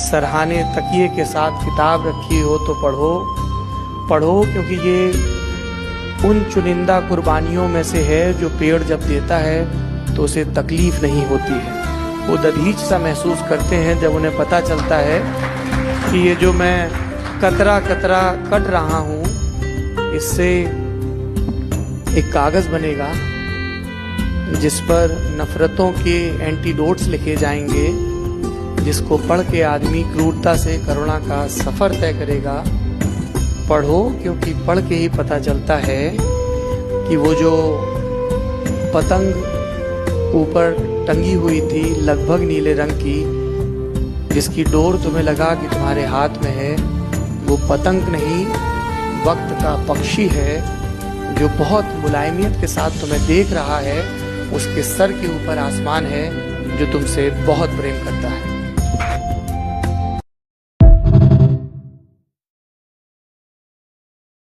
सरहाने तकिए के साथ किताब रखी हो तो पढ़ो पढ़ो, क्योंकि ये उन चुनिंदा कुर्बानियों में से है जो पेड़ जब देता है तो उसे तकलीफ नहीं होती है। वो दधीच सा महसूस करते हैं जब उन्हें पता चलता है कि ये जो मैं कतरा कतरा कट रहा हूँ इससे एक कागज बनेगा जिस पर नफरतों के एंटीडोट्स लिखे जाएंगे, जिसको पढ़ के आदमी क्रूरता से करुणा का सफर तय करेगा। पढ़ो, क्योंकि पढ़ के ही पता चलता है कि वो जो पतंग ऊपर टंगी हुई थी लगभग नीले रंग की, जिसकी डोर तुम्हें लगा कि तुम्हारे हाथ में है, वो पतंग नहीं वक्त का पक्षी है जो बहुत मुलायमियत के साथ तुम्हें देख रहा है। उसके सर के ऊपर आसमान है जो तुमसे बहुत प्रेम करता है।